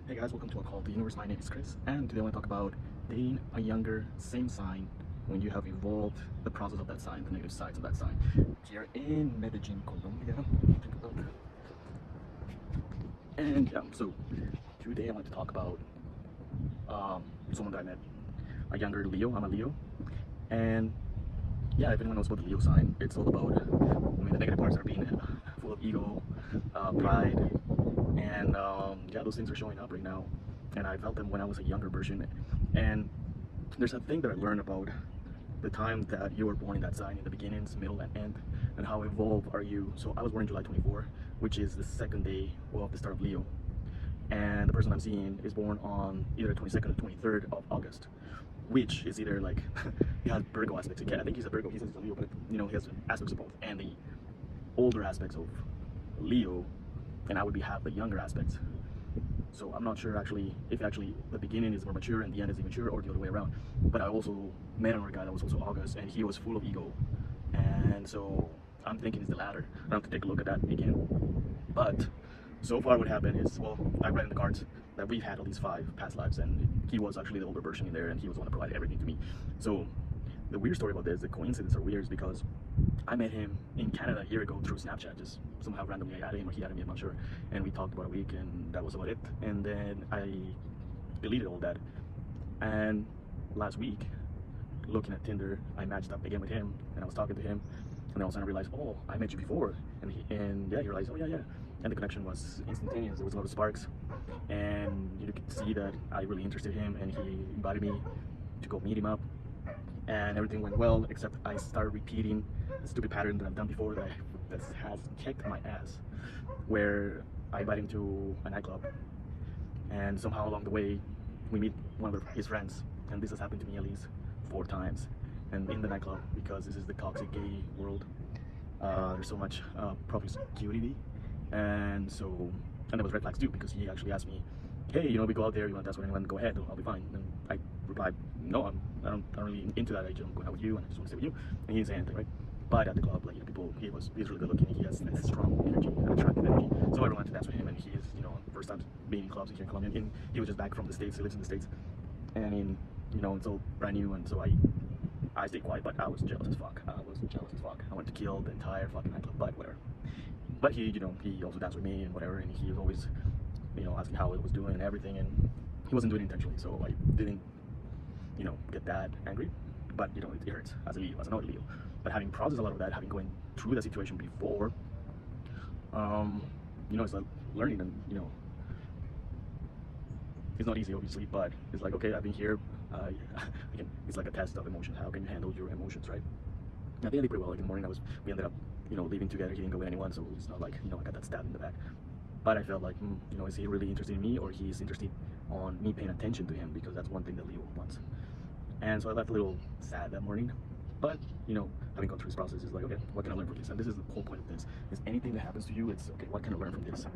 Hey guys, welcome to a call to the universe. My name is Chris, and today I want to talk about dating a younger same sign when you have evolved the process of that sign, the negative sides of that sign. Here in Medellin, Colombia. And yeah, so today I want to talk about someone that I met, a younger Leo. I'm a Leo, and yeah, if anyone knows about the Leo sign, it's all about, the negative parts are being full of ego, pride, and yeah, those things are showing up right now. And I felt them when I was a younger version. And there's a thing that I learned about the time that you were born in that sign, in the beginnings, middle, and end, and how evolved are you. So I was born July 24, which is the second day of the start of Leo. And the person I'm seeing is born on either 22nd or 23rd of August, which is either like he has Virgo aspects. Again, I think he's a Virgo. He says he's a Leo, but he has aspects of both. And the older aspects of Leo, and I would be half the younger aspects. So I'm not sure if the beginning is more mature and the end is immature, or the other way around. But I also met another guy that was also August, and he was full of ego. And so I'm thinking it's the latter. I have to take a look at that again. But so far what happened is, well, I read in the cards that we've had all these 5 past lives, and he was actually the older version in there, and he was the one that provided everything to me. So the weird story about this, the coincidence are weird, is because I met him in Canada a year ago through Snapchat. Just somehow randomly I added him, or he added me, I'm not sure. And we talked about a week, and that was about it. And then I deleted all that. And last week, looking at Tinder, I matched up again with him, and I was talking to him, and then all of a sudden I realized, oh, I met you before. And yeah, he realized, oh yeah. And the connection was instantaneous. There was a lot of sparks, and you could see that I really interested him, and he invited me to go meet him up. And everything went well, except I started repeating the stupid pattern that I've done before that has kicked my ass, where I invite him to a nightclub, and somehow along the way we meet one of his friends, and this has happened to me at least 4 times. And in the nightclub, because this is the toxic gay world, there's so much promiscuity, and there was red flags too, because he actually asked me, hey, we go out there, you want to dance with anyone, go ahead, I'll be fine. And I replied, no, I don't really into that, I'm going out with you, and I just want to stay with you. And he didn't say anything, right? But at the club, he's really good looking, he has a strong energy, an attractive energy, so everyone wanted to dance with him. And he is, first time being in clubs here in Colombia, and he was just back from the States, he lives in the States, and it's all brand new. And so I stayed quiet, but I was jealous as fuck. I wanted to kill the entire fucking nightclub, but whatever. But he also danced with me and whatever, and he was always, asking how it was doing and everything, and he wasn't doing it intentionally, so I didn't, get that angry. But it hurts as a Leo, as an old Leo. But having processed a lot of that, having going through that situation before, it's like learning, and it's not easy, obviously, but it's like, okay, I've been here. Again, it's like a test of emotions. How can you handle your emotions, right? I think I did pretty well. Like in the morning, we ended up, leaving together. He didn't go with anyone, so it's not like, I got that stab in the back. But I felt like, is he really interested in me, or he's interested on me paying attention to him? Because that's one thing that Leo wants. And so I left a little sad that morning. But, having gone through this process, is like, okay, what can I learn from this? And this is the whole point of this. Is anything that happens to you, it's, okay, what can I learn from this?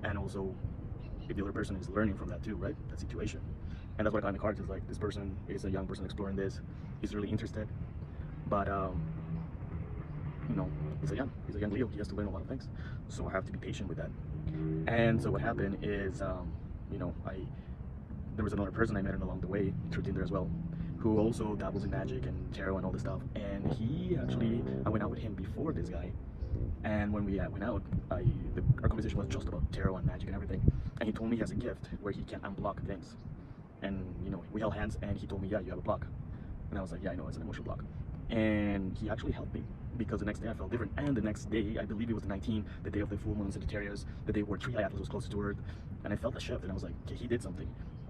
And also, if the other person is learning from that too, right? That situation. And that's what I got in the cards, is like, this person is a young person exploring this. He's really interested. But, he's a young Leo. He has to learn a lot of things. So I have to be patient with that. And so what happened is, there was another person I met along the way through Tinder as well, who also dabbles in magic and tarot and all this stuff. And I went out with him before this guy. And when we went out, our conversation was just about tarot and magic and everything. And he told me he has a gift where he can unblock things. And we held hands, and he told me, yeah, you have a block. And I was like, yeah, I know, it's an emotional block. And he actually helped me, because the next day I felt different. And the next day, I believe it was the 19th, the day of the full moon in Sagittarius, the day where Tree Atlas was closest to Earth, and I felt a shift, and I was like, okay, he did something.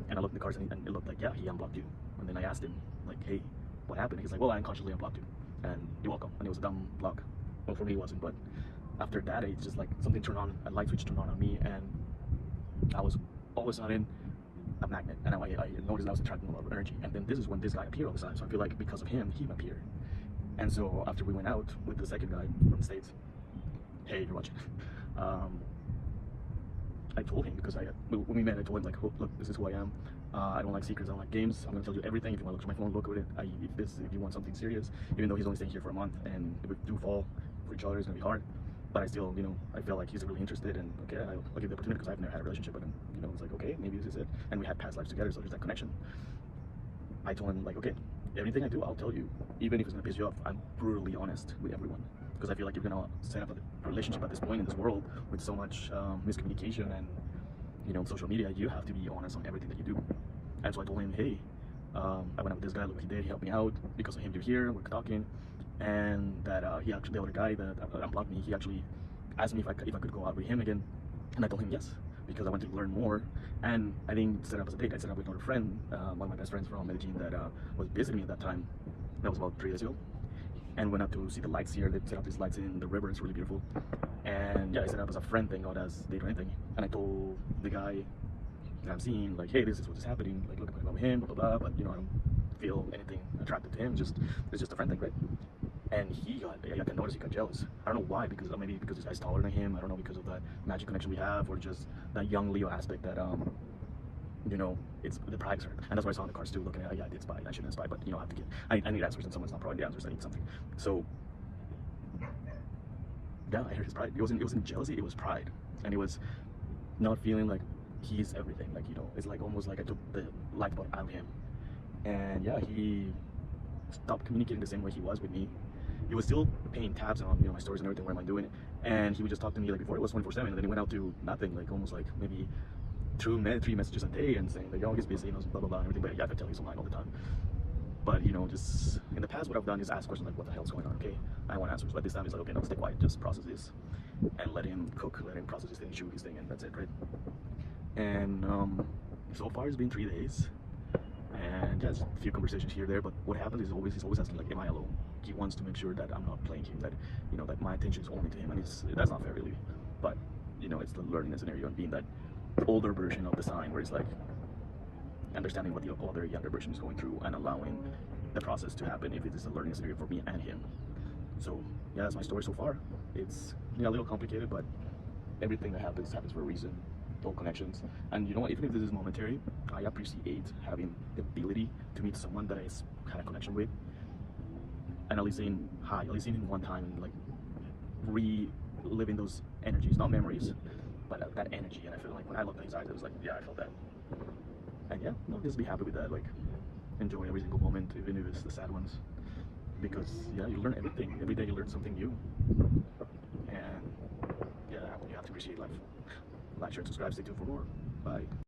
And I looked at the cards, and it looked like, yeah, he unblocked you. And then I asked him, like, hey, what happened? He's like, well, I unconsciously unblocked you, and you're welcome. And it was a dumb block. Well, for me it wasn't, but after that, it's just like something turned on, a light switch turned on me, and I was all of a sudden a magnet, and I noticed I was attracting a lot of energy. And then this is when this guy appeared all the time, so I feel like because of him, he appeared. And so after we went out with the second guy from the States, hey, you're watching, I told him, because when we met, I told him, like, oh, look, this is who I am. I don't like secrets, I don't like games. I'm gonna tell you everything. If you want to look at my phone, look at it. If you want something serious, even though he's only staying here for a month, and if we do fall for each other, it's gonna be hard. but I still, I feel like he's really interested, and okay, I'll give the opportunity because I've never had a relationship with him. It's like, okay, maybe this is it, and we had past lives together, so there's that connection. I told him like, okay, everything I do, I'll tell you, even if it's gonna piss you off. I'm brutally honest with everyone because I feel like you're gonna set up a relationship at this point in this world with so much miscommunication and social media. You have to be honest on everything that you do. And so I told him, hey, I went out with this guy. Look, he did. He helped me out. Because of him, you're here. We're talking, and that he actually, the other guy that unblocked me, he actually asked me if I could go out with him again, and I told him yes because I wanted to learn more. And I didn't set up as a date. I set up with another friend, one of my best friends from Medellin that was visiting me at that time. That was about 3 days ago, and went out to see the lights here. They set up these lights in the river. It's really beautiful. And yeah, I set up as a friend thing, not as date or anything. And I told the guy that I'm seeing, like, hey, this is what is happening. Like, look, I'm about him, blah blah blah. But I don't feel anything attracted to him. It's just a friend thing, right? And he got, I can notice he got jealous. I don't know why, because maybe because this guy's taller than him. I don't know, because of that magic connection we have, or just that young Leo aspect that it's the pride hurt. And that's what I saw in the cards too, looking at, yeah, I did spy, I shouldn't spy, but I have to I need answers, and someone's not providing the answers. I need something. So yeah, I heard his pride. It wasn't jealousy, it was pride. And it was not feeling like he's everything. Like, it's like almost like I took the lifeboat out of him. And yeah, he stopped communicating the same way he was with me. He was still paying tabs on my stories and everything. Where am I doing it? And he would just talk to me like before. It was 24/7, and then he went out to nothing, like almost like maybe 3 messages a day, and saying like, oh, he's busy, blah blah blah and everything. But yeah, I could tell he's online all the time. But just in the past, what I've done is ask questions like, what the hell's going on? Okay, I want answers. But this time it's like, okay, no, stay quiet, just process this, and let him cook, let him process his thing, shoot his thing, and that's it, right? And so far it's been 3 days, and yeah, just a few conversations here there. But what happens is he's always asking like, am I alone? He wants to make sure that I'm not playing him, that that my attention is only to him, and that's not fair really. But it's the learning scenario and being that older version of the sign, where it's like understanding what the other younger version is going through and allowing the process to happen if it is a learning scenario for me and him. So yeah, that's my story so far. It's a little complicated, but everything that happens for a reason. All connections. And you know what, even if this is momentary, I appreciate having the ability to meet someone that I had a connection with, and at least saying hi, at least seeing him one time, and like reliving those energies, not memories, but that energy. And I feel like when I looked at his eyes, it was like, yeah, I felt that. And yeah, I'll just be happy with that, like enjoy every single moment, even if it's the sad ones, because yeah, you learn everything. Every day you learn something new, and yeah, you have to appreciate life. Like, share, subscribe, stay tuned for more. Bye.